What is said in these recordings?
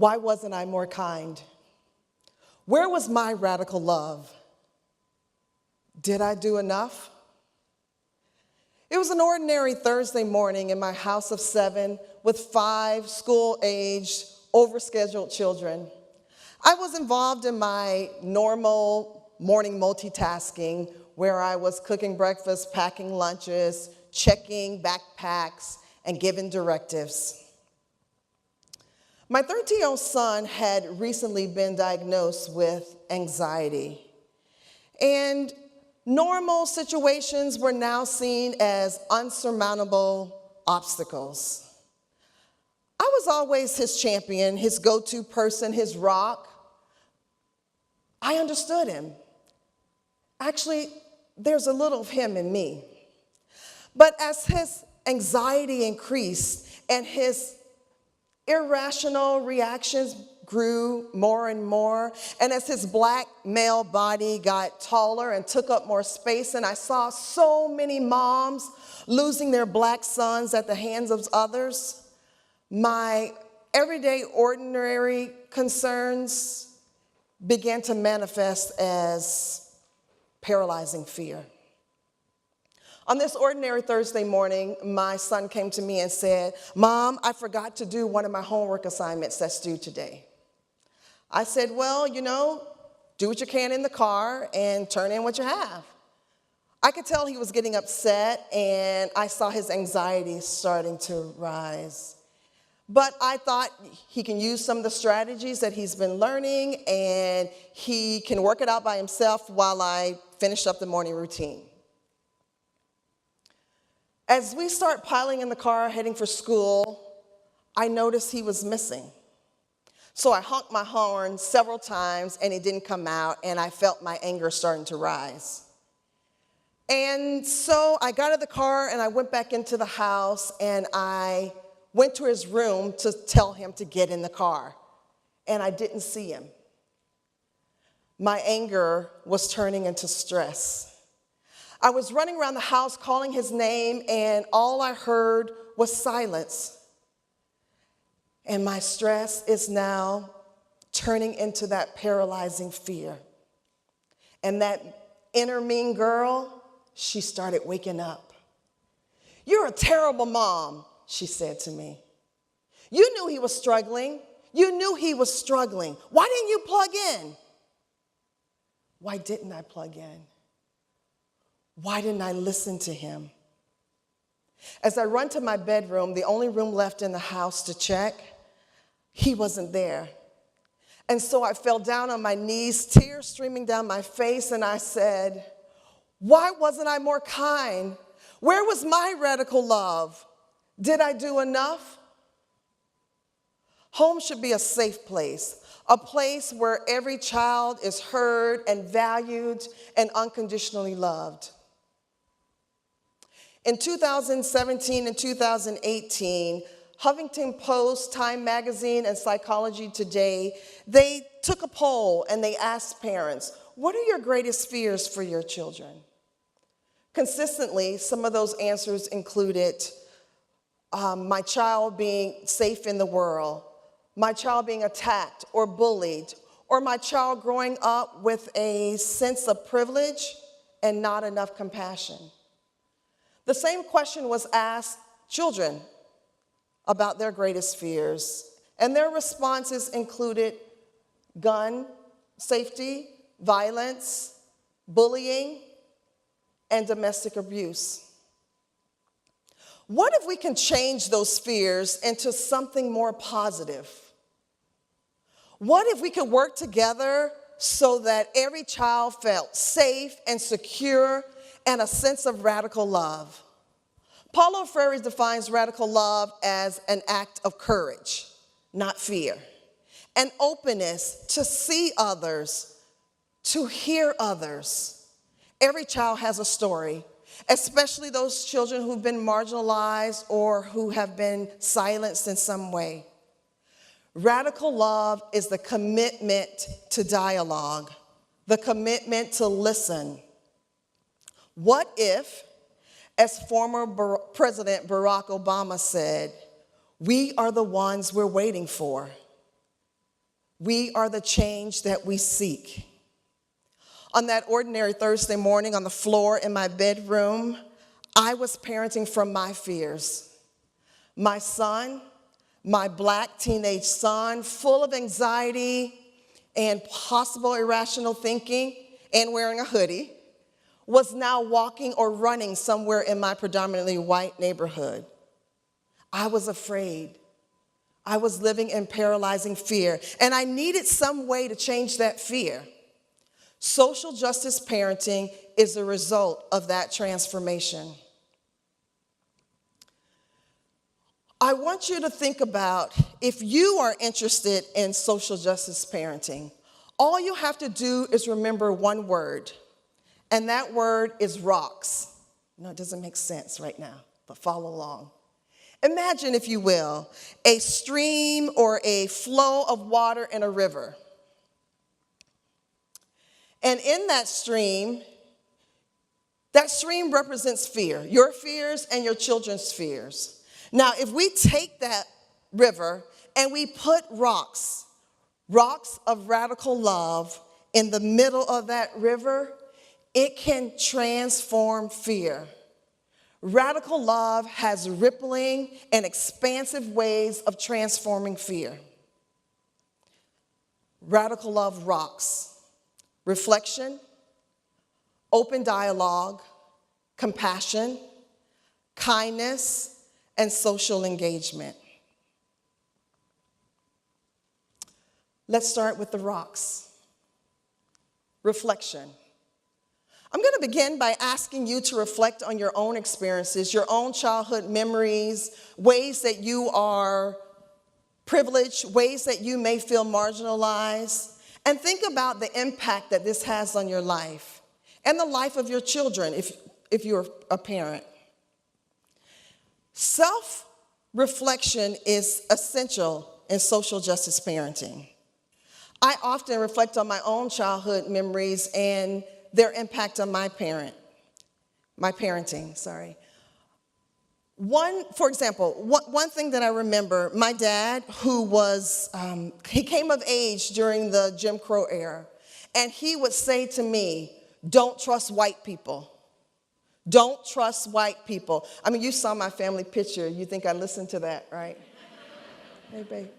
Why wasn't I more kind? Where was my radical love? Did I do enough? It was an ordinary Thursday morning in my house of 7 with 5 school-aged, overscheduled children. I was involved in my normal morning multitasking where I was cooking breakfast, packing lunches, checking backpacks, and giving directives. My 13-year-old son had recently been diagnosed with anxiety, and normal situations were now seen as unsurmountable obstacles. I was always his champion, his go-to person, his rock. I understood him. Actually, there's a little of him in me. But as his anxiety increased and his irrational reactions grew more and more, and as his black male body got taller and took up more space, and I saw so many moms losing their black sons at the hands of others, my everyday ordinary concerns began to manifest as paralyzing fear. On this ordinary Thursday morning, my son came to me and said, "Mom, I forgot to do one of my homework assignments that's due today." I said, "Well, do what you can in the car and turn in what you have." I could tell he was getting upset, and I saw his anxiety starting to rise. But I thought he can use some of the strategies that he's been learning, and he can work it out by himself while I finish up the morning routine. As we start piling in the car heading for school, I noticed he was missing. So I honked my horn several times and he didn't come out, and I felt my anger starting to rise. And so I got out of the car and I went back into the house and I went to his room to tell him to get in the car, and I didn't see him. My anger was turning into stress. I was running around the house calling his name, and all I heard was silence. And my stress is now turning into that paralyzing fear. And that inner mean girl, she started waking up. "You're a terrible mom," she said to me. "You knew he was struggling. You knew he was struggling. Why didn't you plug in?" Why didn't I plug in? Why didn't I listen to him? As I run to my bedroom, the only room left in the house to check, he wasn't there. And so I fell down on my knees, tears streaming down my face, and I said, "Why wasn't I more kind? Where was my radical love? Did I do enough?" Home should be a safe place, a place where every child is heard and valued and unconditionally loved. In 2017 and 2018, Huffington Post, Time Magazine, and Psychology Today, they took a poll and they asked parents, "What are your greatest fears for your children?" Consistently, some of those answers included my child being safe in the world, my child being attacked or bullied, or my child growing up with a sense of privilege and not enough compassion. The same question was asked children about their greatest fears, and their responses included gun safety, violence, bullying, and domestic abuse. What if we can change those fears into something more positive? What if we could work together so that every child felt safe and secure and a sense of radical love? Paulo Freire defines radical love as an act of courage, not fear, an openness to see others, to hear others. Every child has a story, especially those children who've been marginalized or who have been silenced in some way. Radical love is the commitment to dialogue, the commitment to listen. What if, as former President Barack Obama said, we are the ones we're waiting for? We are the change that we seek. On that ordinary Thursday morning on the floor in my bedroom, I was parenting from my fears. My son, my black teenage son, full of anxiety and possible irrational thinking and wearing a hoodie, was now walking or running somewhere in my predominantly white neighborhood. I was afraid. I was living in paralyzing fear, and I needed some way to change that fear. Social justice parenting is a result of that transformation. I want you to think about if you are interested in social justice parenting, all you have to do is remember one word, and that word is rocks. No, it doesn't make sense right now, but follow along. Imagine, if you will, a stream or a flow of water in a river. And in that stream represents fear, your fears and your children's fears. Now, if we take that river and we put rocks of radical love in the middle of that river, it can transform fear. Radical love has rippling and expansive ways of transforming fear. Radical love rocks. Reflection, open dialogue, compassion, kindness, and social engagement. Let's start with the rocks. Reflection. I'm going to begin by asking you to reflect on your own experiences, your own childhood memories, ways that you are privileged, ways that you may feel marginalized, and think about the impact that this has on your life and the life of your children if you're a parent. Self-reflection is essential in social justice parenting. I often reflect on my own childhood memories and their impact on my parenting. For example, one thing that I remember, my dad, he came of age during the Jim Crow era, and he would say to me, "Don't trust white people. Don't trust white people." I mean, you saw my family picture. You think I listened to that, right? Hey, babe.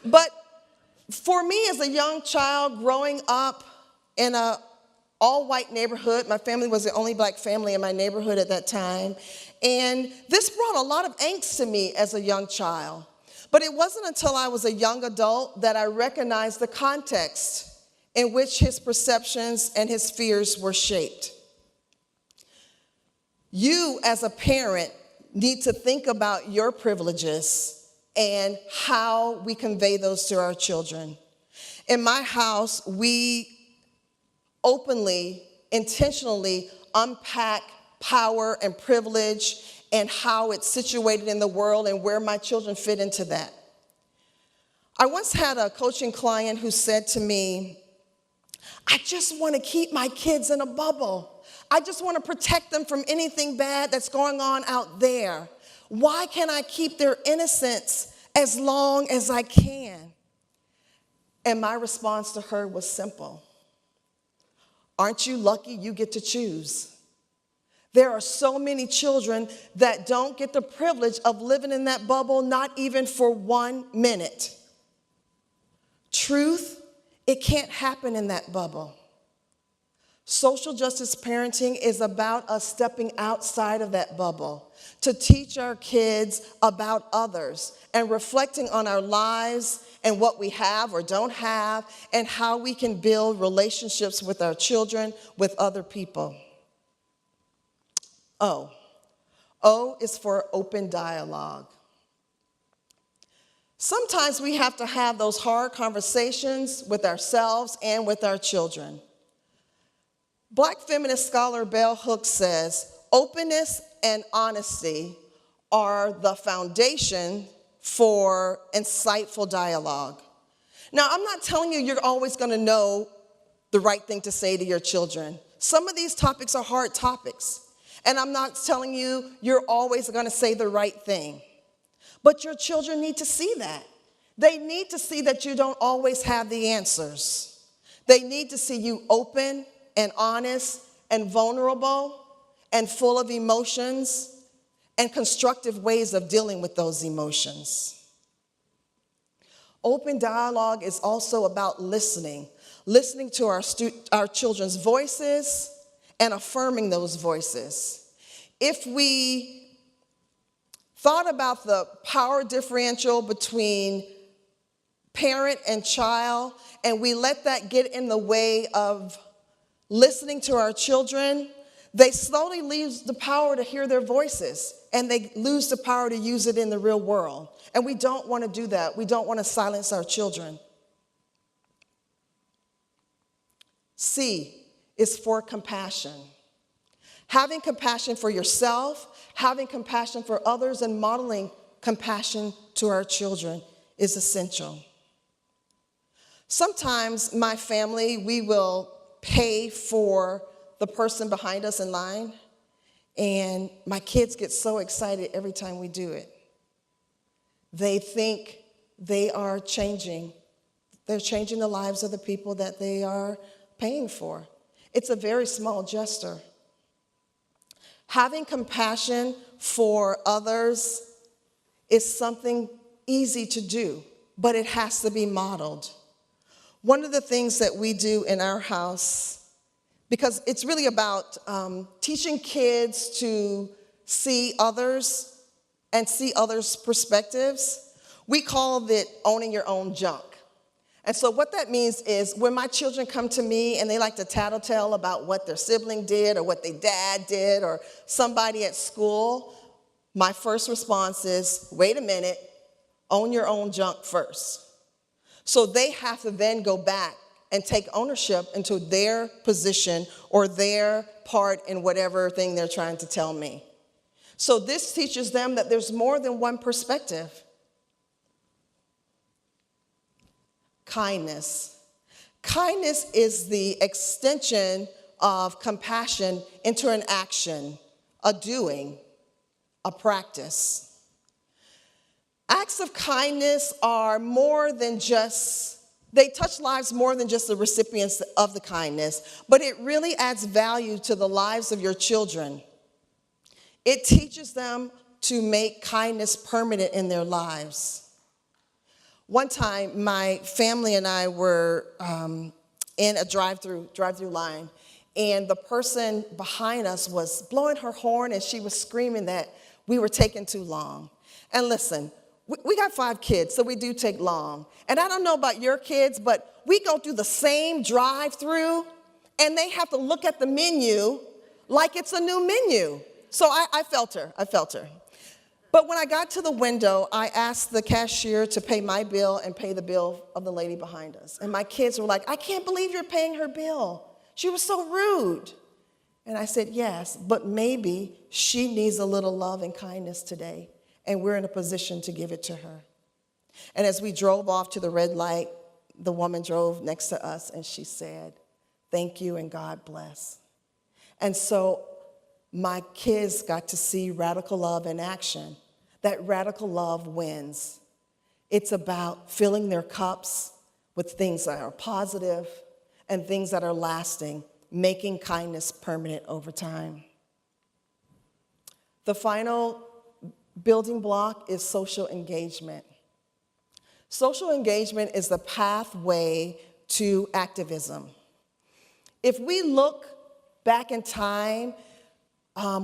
But for me as a young child growing up in an all-white neighborhood, my family was the only black family in my neighborhood at that time, and this brought a lot of angst to me as a young child. But it wasn't until I was a young adult that I recognized the context in which his perceptions and his fears were shaped. You, as a parent, need to think about your privileges and how we convey those to our children. In my house, we openly, intentionally unpack power and privilege and how it's situated in the world and where my children fit into that. I once had a coaching client who said to me, "I just want to keep my kids in a bubble. I just want to protect them from anything bad that's going on out there. Why can't I keep their innocence as long as I can?" And my response to her was simple. Aren't you lucky you get to choose? There are so many children that don't get the privilege of living in that bubble, not even for 1 minute. Truth, it can't happen in that bubble. Social justice parenting is about us stepping outside of that bubble to teach our kids about others and reflecting on our lives and what we have or don't have and how we can build relationships with our children, with other people. O. O is for open dialogue. Sometimes we have to have those hard conversations with ourselves and with our children. Black feminist scholar Bell Hooks says, openness and honesty are the foundation for insightful dialogue. Now, I'm not telling you you're always going to know the right thing to say to your children. Some of these topics are hard topics, and I'm not telling you you're always going to say the right thing. But your children need to see that. They need to see that you don't always have the answers. They need to see you open and honest and vulnerable and full of emotions and constructive ways of dealing with those emotions. Open dialogue is also about listening to our children's voices and affirming those voices. If we thought about the power differential between parent and child, and we let that get in the way of listening to our children, they slowly lose the power to hear their voices, and they lose the power to use it in the real world. And we don't want to do that. We don't want to silence our children. C is for compassion. Having compassion for yourself, having compassion for others, and modeling compassion to our children is essential. Sometimes my family, we will pay for the person behind us in line, and my kids get so excited every time we do it. They think they are changing. They're changing the lives of the people that they are paying for. It's a very small gesture. Having compassion for others is something easy to do, but it has to be modeled. One of the things that we do in our house, because it's really about teaching kids to see others and see others' perspectives, we call it owning your own junk. And so what that means is when my children come to me and they like to tattletale about what their sibling did or what their dad did or somebody at school, my first response is, wait a minute, own your own junk first. So they have to then go back and take ownership into their position or their part in whatever thing they're trying to tell me. So this teaches them that there's more than one perspective. Kindness. Kindness is the extension of compassion into an action, a doing, a practice. Acts of kindness are more than just, they touch lives more than just the recipients of the kindness, but it really adds value to the lives of your children. It teaches them to make kindness permanent in their lives. One time, my family and I were in a drive-through line, and the person behind us was blowing her horn, and she was screaming that we were taking too long. And listen, we got 5 kids, so we do take long. And I don't know about your kids, but we go through the same drive-through, and they have to look at the menu like it's a new menu. So I felt her. But when I got to the window, I asked the cashier to pay my bill and pay the bill of the lady behind us. And my kids were like, I can't believe you're paying her bill. She was so rude. And I said, yes, but maybe she needs a little love and kindness today, and we're in a position to give it to her. And as we drove off to the red light, the woman drove next to us, and she said, thank you and God bless. And so my kids got to see radical love in action. That radical love wins. It's about filling their cups with things that are positive and things that are lasting, making kindness permanent over time. The final building block is social engagement. Social engagement is the pathway to activism. If we look back in time,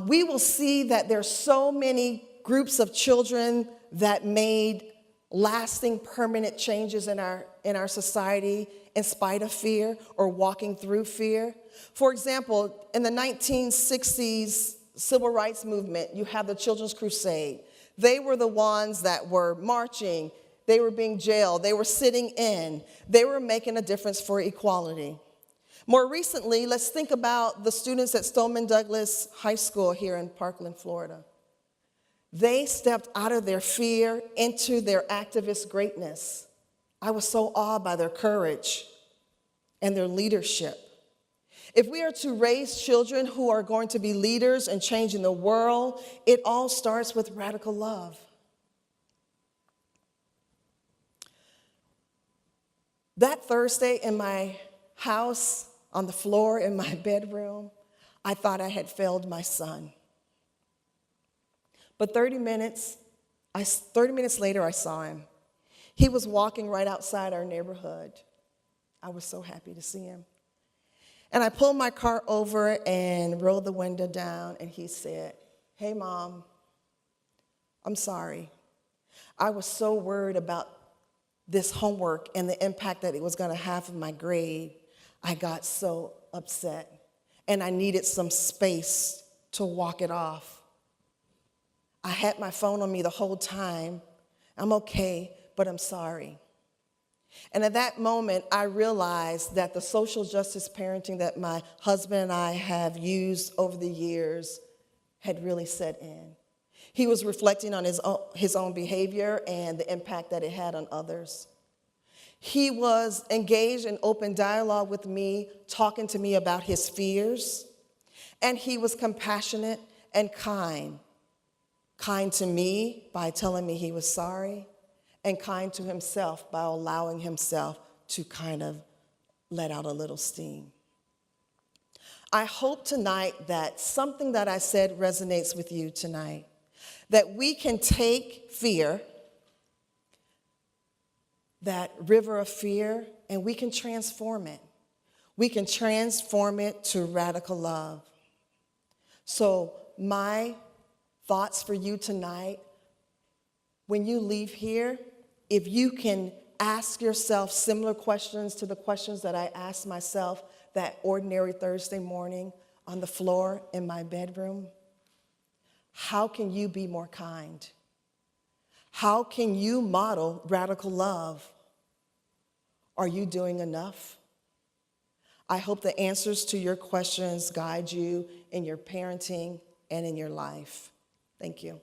we will see that there's so many groups of children that made lasting, permanent changes in our society in spite of fear or walking through fear. For example, in the 1960s civil rights movement, you have the Children's Crusade. They were the ones that were marching, they were being jailed, they were sitting in, they were making a difference for equality. More recently, let's think about the students at Stoneman Douglas High School here in Parkland, Florida. They stepped out of their fear into their activist greatness. I was so awed by their courage and their leadership. If we are to raise children who are going to be leaders and changing the world, it all starts with radical love. That Thursday in my house, on the floor in my bedroom, I thought I had failed my son. But 30 minutes later, I saw him. He was walking right outside our neighborhood. I was so happy to see him. And I pulled my car over and rolled the window down, and he said, "Hey, Mom, I'm sorry. I was so worried about this homework and the impact that it was going to have on my grade. I got so upset, and I needed some space to walk it off. I had my phone on me the whole time. I'm okay, but I'm sorry." And at that moment, I realized that the social justice parenting that my husband and I have used over the years had really set in. He was reflecting on his own behavior and the impact that it had on others. He was engaged in open dialogue with me, talking to me about his fears, and he was compassionate and kind. Kind to me by telling me he was sorry, and kind to himself by allowing himself to kind of let out a little steam. I hope tonight that something that I said resonates with you tonight, that we can take fear, that river of fear, and we can transform it. We can transform it to radical love. So my thoughts for you tonight, when you leave here, if you can ask yourself similar questions to the questions that I asked myself that ordinary Thursday morning on the floor in my bedroom, how can you be more kind? How can you model radical love? Are you doing enough? I hope the answers to your questions guide you in your parenting and in your life. Thank you.